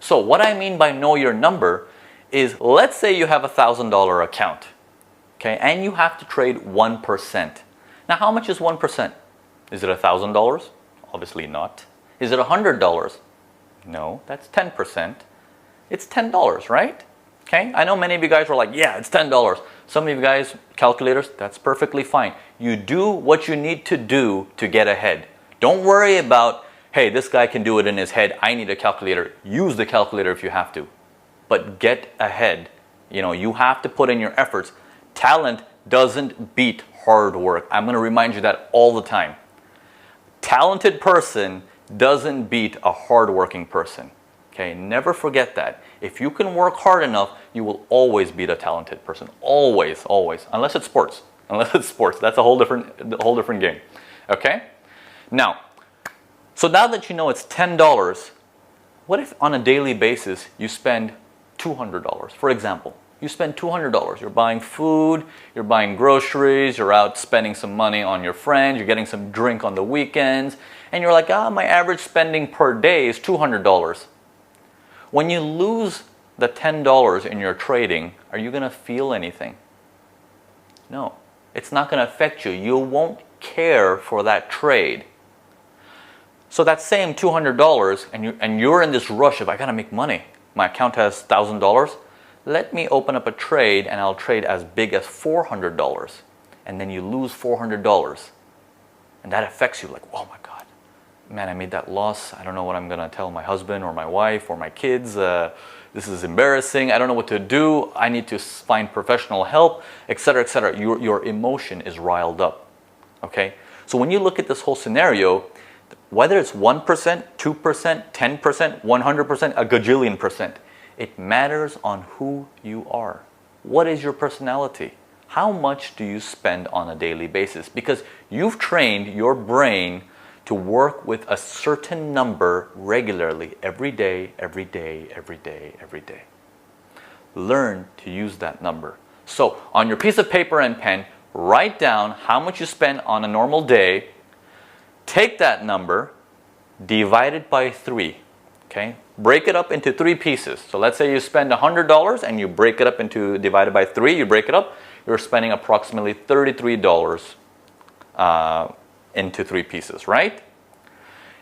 So what I mean by know your number is, let's say you have a $1,000 account, okay, and you have to trade 1%. Now, how much is 1%? Is it $1,000? Obviously not. Is it $100? No, that's 10%. It's $10, right? Okay, I know many of you guys are like, yeah, it's $10. Some of you guys, calculators, that's perfectly fine. You do what you need to do to get ahead. Don't worry about, hey, this guy can do it in his head, I need a calculator. Use the calculator if you have to. But get ahead. You know, you have to put in your efforts. Talent doesn't beat hard work. I'm going to remind you that all the time. Talented person doesn't beat a hardworking person. Okay, never forget that. If you can work hard enough, you will always beat a talented person. Always, always. Unless it's sports. Unless it's sports. That's a whole different game. Okay? Now, so now that you know it's $10, what if on a daily basis you spend $200? For example, you spend $200. You're buying food, you're buying groceries, you're out spending some money on your friends, you're getting some drink on the weekends, and you're like, my average spending per day is $200. When you lose the $10 in your trading, are you going to feel anything? No, it's not going to affect you. You won't care for that trade. So that same $200, and you're in this rush of, I got to make money. My account has $1,000. Let me open up a trade and I'll trade as big as $400. And then you lose $400. And that affects you like, oh my God, man, I made that loss. I don't know what I'm going to tell my husband or my wife or my kids. This is embarrassing. I don't know what to do. I need to find professional help, etc., etc. Your emotion is riled up. Okay? So when you look at this whole scenario, whether it's 1%, 2%, 10%, 100%, a gajillion percent, it matters on who you are. What is your personality? How much do you spend on a daily basis? Because you've trained your brain to work with a certain number regularly, every day, every day, every day, every day. Learn to use that number. So on your piece of paper and pen, write down how much you spend on a normal day. Take that number, divide it by 3. Okay? Break it up into 3 pieces. So let's say you spend $100 and you break it up into, divided by 3, you break it up, you're spending approximately $33 into 3 pieces, right?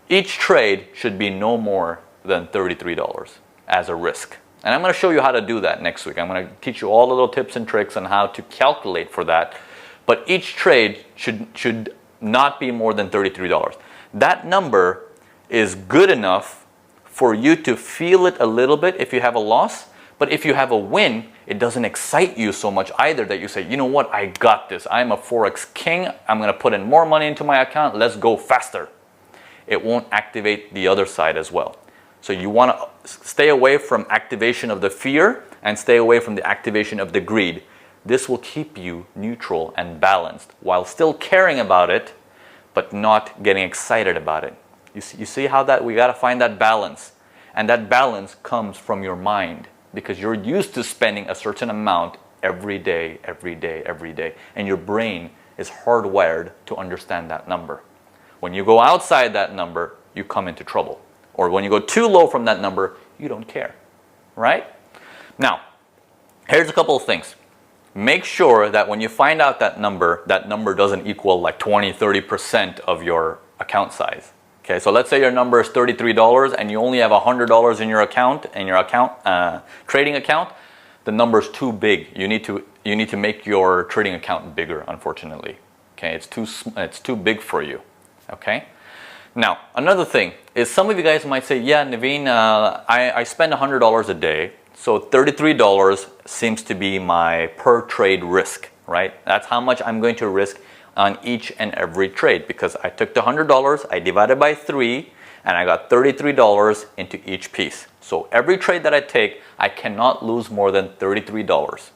Each trade should be no more than $33 as a risk. And I'm going to show you how to do that next week. I'm going to teach you all the little tips and tricks on how to calculate for that. But each trade should not be more than $33. That number is good enough for you to feel it a little bit if you have a loss. But if you have a win, it doesn't excite you so much either that you say, you know what, I got this. I'm a Forex king. I'm going to put in more money into my account. Let's go faster. It won't activate the other side as well. So you want to stay away from activation of the fear and stay away from the activation of the greed. This will keep you neutral and balanced while still caring about it, but not getting excited about it. You see how that we got to find that balance. And that balance comes from your mind because you're used to spending a certain amount every day, every day, every day. And your brain is hardwired to understand that number. When you go outside that number, you come into trouble. Or when you go too low from that number, you don't care, right? Now, here's a couple of things. Make sure that when you find out that number doesn't equal like 20, 30% of your account size. Okay, so let's say your number is $33 and you only have $100 in your trading account. The number is too big. You need to make your trading account bigger, unfortunately. Okay, it's too big for you. Okay. Now, another thing is some of you guys might say, yeah, Naveen, I spend $100 a day, so $33 seems to be my per trade risk, right? That's how much I'm going to risk on each and every trade because I took the $100, I divided by 3, and I got $33 into each piece. So every trade that I take, I cannot lose more than $33.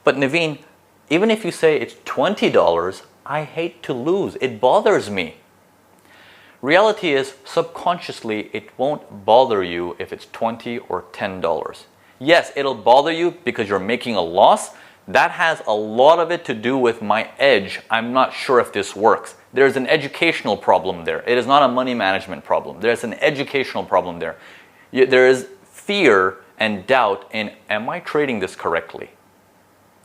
But Naveen, even if you say it's $20, I hate to lose. It bothers me. Reality is, subconsciously, it won't bother you if it's $20 or $10. Yes, it'll bother you because you're making a loss. That has a lot of it to do with my edge. I'm not sure if this works. There's an educational problem there. It is not a money management problem. There's an educational problem there. There is fear and doubt in, am I trading this correctly?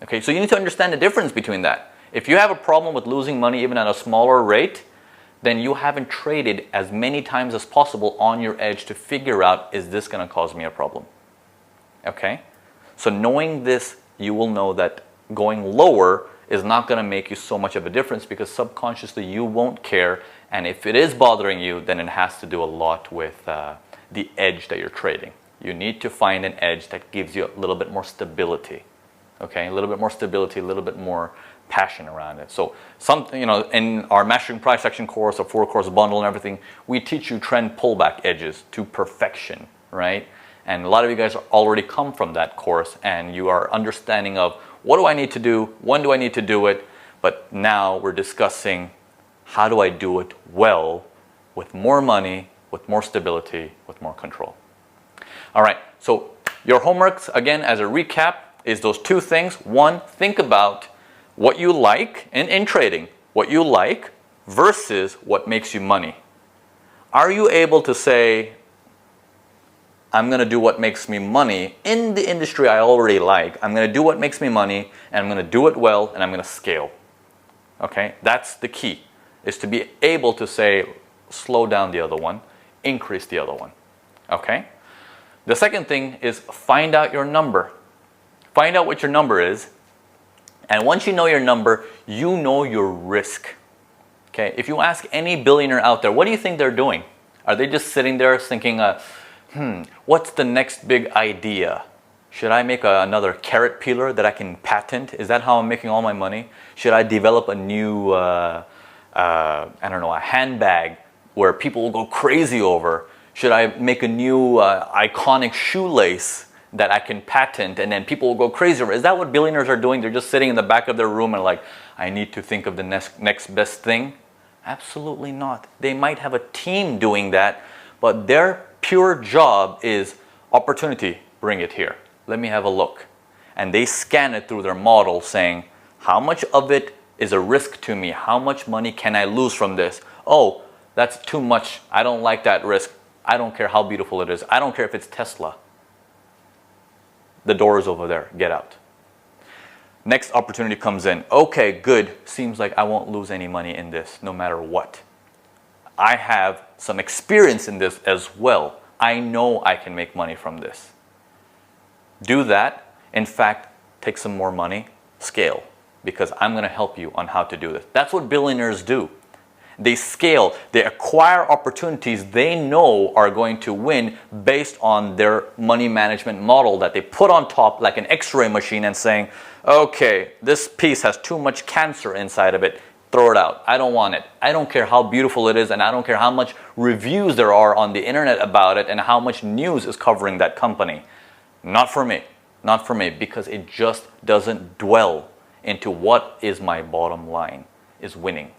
Okay, so you need to understand the difference between that. If you have a problem with losing money even at a smaller rate, then you haven't traded as many times as possible on your edge to figure out, is this going to cause me a problem? Okay, so knowing this, you will know that going lower is not going to make you so much of a difference, because subconsciously you won't care, and if it is bothering you, then it has to do a lot with the edge that you're trading. You need to find an edge that gives you a little bit more stability. Okay, a little bit more stability, a little bit more passion around it. So in our Mastering Price Action course, a 4-course bundle and everything, we teach you trend pullback edges to perfection, right? And a lot of you guys already come from that course, and you are understanding of, what do I need to do? When do I need to do it? But now we're discussing, how do I do it well, with more money, with more stability, with more control? All right, so your homeworks, again, as a recap, is those two things. One, think about what you like in trading, what you like versus what makes you money. Are you able to say, I'm going to do what makes me money in the industry I already like. I'm going to do what makes me money, and I'm going to do it well, and I'm going to scale. Okay, that's the key, is to be able to say, slow down the other one, increase the other one. Okay? The second thing is find out your number. Find out what your number is, and once you know your number, you know your risk. Okay? If you ask any billionaire out there, what do you think they're doing? Are they just sitting there thinking, what's the next big idea? Should I make another carrot peeler that I can patent? Is that how I'm making all my money? Should I develop a new, I don't know, a handbag where people will go crazy over? Should I make a new iconic shoelace that I can patent and then people will go crazy over? Is that what billionaires are doing? They're just sitting in the back of their room and like, I need to think of the next best thing? Absolutely not. They might have a team doing that, but their pure job is opportunity, bring it here. Let me have a look. And they scan it through their model saying, how much of it is a risk to me? How much money can I lose from this? Oh, that's too much. I don't like that risk. I don't care how beautiful it is. I don't care if it's Tesla. The door is over there. Get out. Next opportunity comes in. Okay, good. Seems like I won't lose any money in this no matter what. I have some experience in this as well. I know I can make money from this. Do that. In fact, take some more money, scale, because I'm going to help you on how to do this. That's what billionaires do. They scale, they acquire opportunities they know are going to win based on their money management model that they put on top like an X-ray machine and saying, okay, this piece has too much cancer inside of it. Throw it out. I don't want it. I don't care how beautiful it is, and I don't care how much reviews there are on the internet about it and how much news is covering that company. Not for me. Not for me, because it just doesn't dwell into what is my bottom line, is winning.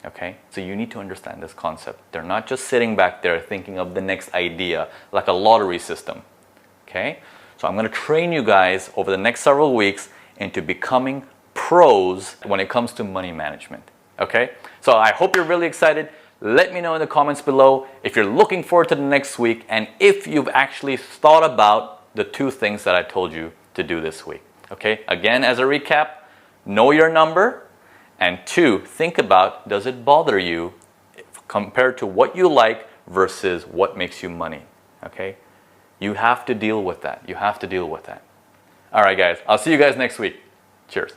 Okay? So you need to understand this concept. They're not just sitting back there thinking of the next idea like a lottery system. Okay? So I'm going to train you guys over the next several weeks into becoming pros when it comes to money management. Okay? So I hope you're really excited. Let me know in the comments below if you're looking forward to the next week and if you've actually thought about the two things that I told you to do this week. Okay? Again, as a recap, know your number, and 2, think about, does it bother you compared to what you like versus what makes you money? Okay? You have to deal with that. You have to deal with that. All right, guys. I'll see you guys next week. Cheers.